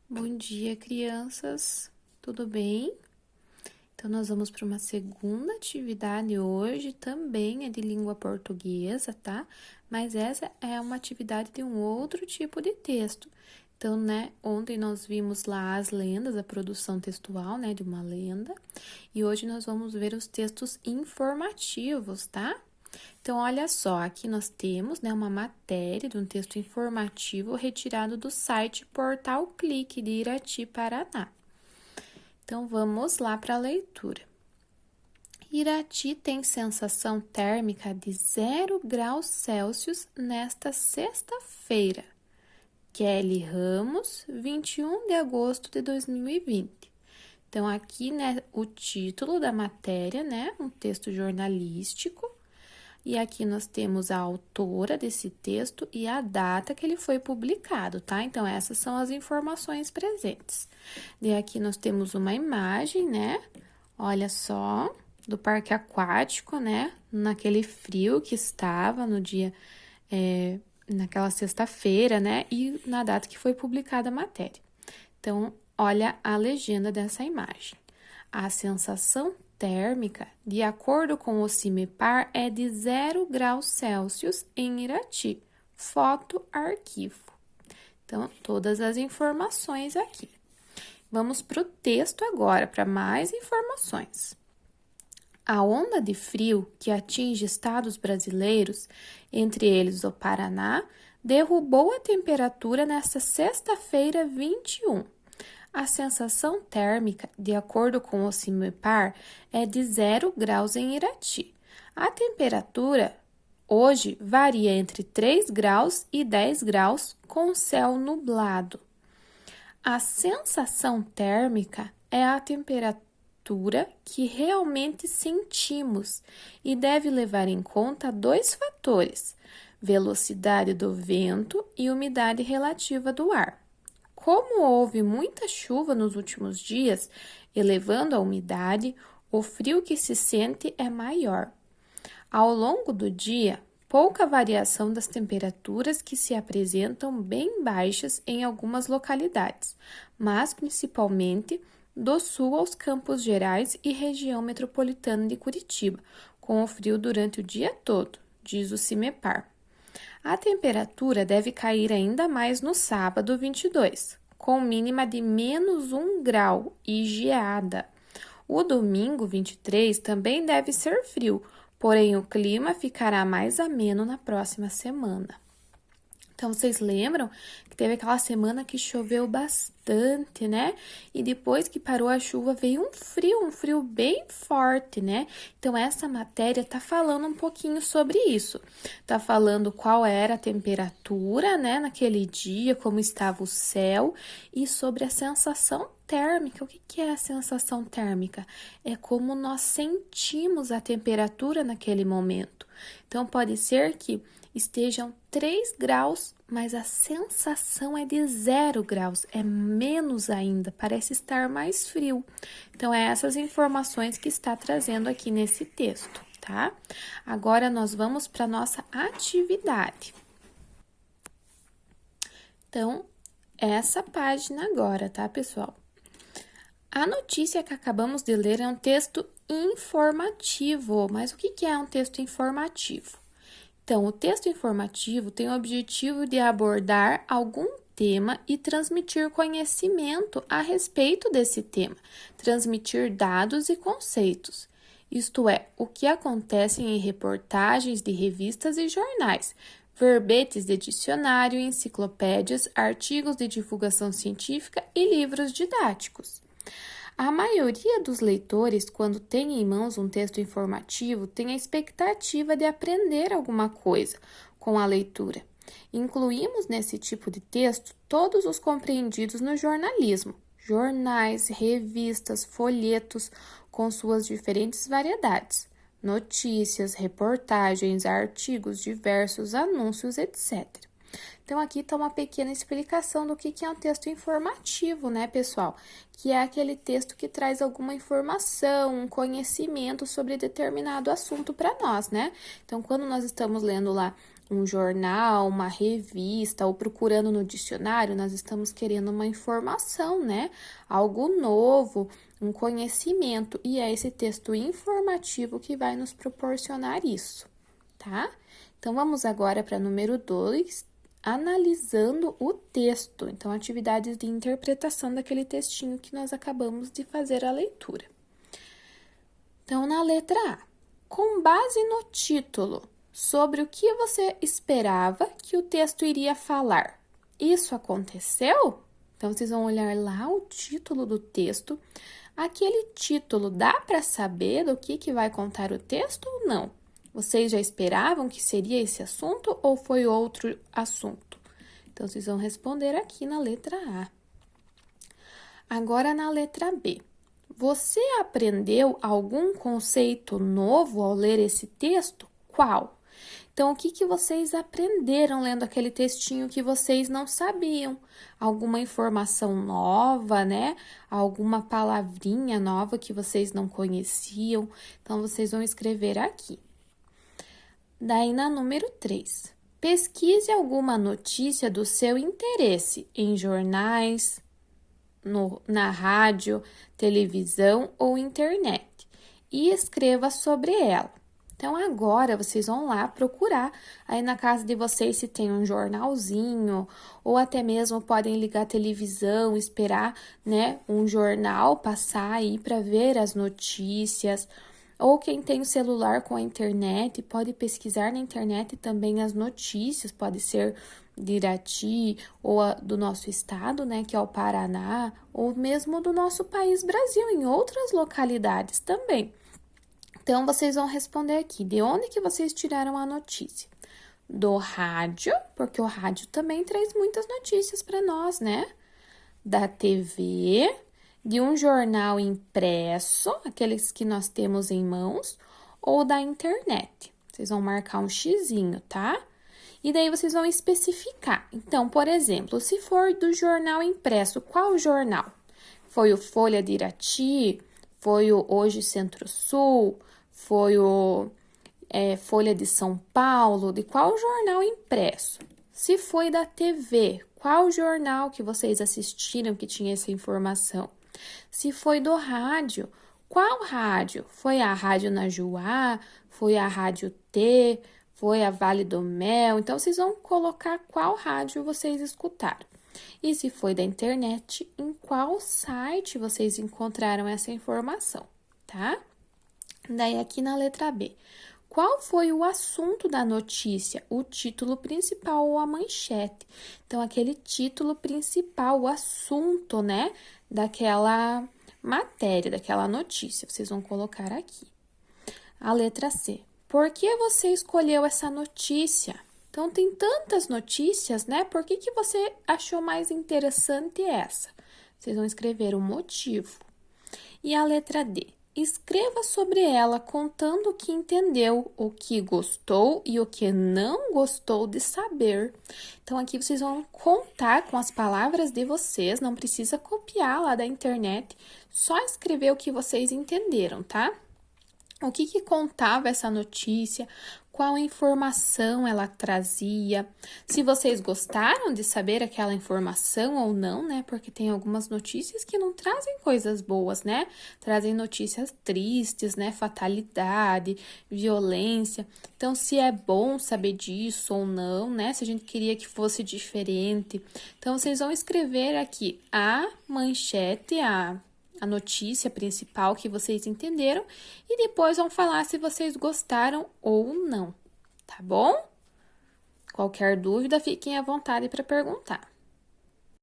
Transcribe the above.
Bom dia, crianças. Tudo bem? Então, nós vamos para uma segunda atividade hoje, também é de língua portuguesa, tá? Mas essa é uma atividade de um outro tipo de texto. Então, né, ontem nós vimos lá as lendas, a produção textual, né, de uma lenda, e hoje nós vamos ver os textos informativos, tá? Então, olha só, aqui nós temos, né, uma matéria de um texto informativo retirado do site Portal Clique de Irati, Paraná. Então, vamos lá para a leitura. Irati tem sensação térmica de 0 graus Celsius nesta sexta-feira. Kelly Ramos, 21 de agosto de 2020. Então, aqui, né, o título da matéria, né, um texto jornalístico. E aqui nós temos a autora desse texto e a data que ele foi publicado, tá? Então, essas são as informações presentes. E aqui nós temos uma imagem, né? Olha só, do parque aquático, né? Naquele frio que estava no dia, naquela sexta-feira, né? E na data que foi publicada a matéria. Então, olha a legenda dessa imagem. A sensação térmica, de acordo com o CIMEPAR, é de 0 graus Celsius em Irati. Foto arquivo. Então, todas as informações aqui. Vamos para o texto agora, para mais informações. A onda de frio que atinge estados brasileiros, entre eles o Paraná, derrubou a temperatura nesta sexta-feira 21. A sensação térmica, de acordo com o CIMEPAR, é de 0 graus em Irati. A temperatura hoje varia entre 3 graus e 10 graus, com céu nublado. A sensação térmica é a temperatura que realmente sentimos e deve levar em conta dois fatores: velocidade do vento e umidade relativa do ar. Como houve muita chuva nos últimos dias, elevando a umidade, o frio que se sente é maior. Ao longo do dia, pouca variação das temperaturas que se apresentam bem baixas em algumas localidades, mas principalmente do sul aos Campos Gerais e região metropolitana de Curitiba, com o frio durante o dia todo, diz o CIMEPAR. A temperatura deve cair ainda mais no sábado 22, com mínima de menos 1 grau e geada. O domingo 23 também deve ser frio, porém o clima ficará mais ameno na próxima semana. Então, vocês lembram que teve aquela semana que choveu bastante, né? E depois que parou a chuva, veio um frio bem forte, né? Então, essa matéria tá falando um pouquinho sobre isso. Tá falando qual era a temperatura, né, naquele dia, como estava o céu e sobre a sensação térmica. O que é a sensação térmica? É como nós sentimos a temperatura naquele momento. Então, pode ser que estejam 3 graus, mas a sensação é de 0 graus, é menos ainda, parece estar mais frio. Então, é essas informações que está trazendo aqui nesse texto, tá? Agora, nós vamos para a nossa atividade. Então, essa página agora, tá, pessoal? A notícia que acabamos de ler é um texto informativo, mas o que é um texto informativo? Então, o texto informativo tem o objetivo de abordar algum tema e transmitir conhecimento a respeito desse tema, transmitir dados e conceitos. Isto é, o que acontece em reportagens de revistas e jornais, verbetes de dicionário, enciclopédias, artigos de divulgação científica e livros didáticos. A maioria dos leitores, quando tem em mãos um texto informativo, tem a expectativa de aprender alguma coisa com a leitura. Incluímos nesse tipo de texto todos os compreendidos no jornalismo: jornais, revistas, folhetos, com suas diferentes variedades, notícias, reportagens, artigos diversos, anúncios, etc. Então, aqui está uma pequena explicação do que é um texto informativo, né, pessoal? Que é aquele texto que traz alguma informação, um conhecimento sobre determinado assunto para nós, né? Então, quando nós estamos lendo lá um jornal, uma revista, ou procurando no dicionário, nós estamos querendo uma informação, né? Algo novo, um conhecimento, e é esse texto informativo que vai nos proporcionar isso, tá? Então, vamos agora para número 2, analisando o texto. Então, atividades de interpretação daquele textinho que nós acabamos de fazer a leitura. Então, na letra A, com base no título, sobre o que você esperava que o texto iria falar, isso aconteceu? Então, vocês vão olhar lá o título do texto. Aquele título dá para saber do que vai contar o texto ou não? Vocês já esperavam que seria esse assunto ou foi outro assunto? Então, vocês vão responder aqui na letra A. Agora, na letra B. Você aprendeu algum conceito novo ao ler esse texto? Qual? Então, o que vocês aprenderam lendo aquele textinho que vocês não sabiam? Alguma informação nova, né? Alguma palavrinha nova que vocês não conheciam? Então, vocês vão escrever aqui. Daí, na número 3, pesquise alguma notícia do seu interesse em jornais, na rádio, televisão ou internet e escreva sobre ela. Então, agora vocês vão lá procurar aí na casa de vocês se tem um jornalzinho, ou até mesmo podem ligar a televisão, esperar, né, um jornal passar aí para ver as notícias. Ou quem tem o celular com a internet pode pesquisar na internet também as notícias, pode ser de Irati ou do nosso estado, né, que é o Paraná, ou mesmo do nosso país Brasil, em outras localidades também. Então, vocês vão responder aqui, de onde que vocês tiraram a notícia? Do rádio, porque o rádio também traz muitas notícias para nós, né? Da TV, de um jornal impresso, aqueles que nós temos em mãos, ou da internet. Vocês vão marcar um xizinho, tá? E daí vocês vão especificar. Então, por exemplo, se for do jornal impresso, qual jornal? Foi o Folha de Irati? Foi o Hoje Centro-Sul? Foi o Folha de São Paulo? De qual jornal impresso? Se foi da TV, qual jornal que vocês assistiram que tinha essa informação? Se foi do rádio, qual rádio? Foi a Rádio Najuá? Foi a Rádio T? Foi a Vale do Mel? Então, vocês vão colocar qual rádio vocês escutaram. E se foi da internet, em qual site vocês encontraram essa informação, tá? Daí, aqui na letra B. Qual foi o assunto da notícia? O título principal ou a manchete? Então, aquele título principal, o assunto, né? Daquela matéria, daquela notícia. Vocês vão colocar aqui. A letra C. Por que você escolheu essa notícia? Então, tem tantas notícias, né? Por que você achou mais interessante essa? Vocês vão escrever o motivo. E a letra D. Escreva sobre ela contando o que entendeu, o que gostou e o que não gostou de saber. Então, aqui vocês vão contar com as palavras de vocês, não precisa copiar lá da internet, só escrever o que vocês entenderam, tá? O que contava essa notícia, qual informação ela trazia, se vocês gostaram de saber aquela informação ou não, né? Porque tem algumas notícias que não trazem coisas boas, né? Trazem notícias tristes, né? Fatalidade, violência. Então, se é bom saber disso ou não, né? Se a gente queria que fosse diferente. Então, vocês vão escrever aqui a manchete, a notícia principal que vocês entenderam e depois vão falar se vocês gostaram ou não, tá bom? Qualquer dúvida, fiquem à vontade para perguntar.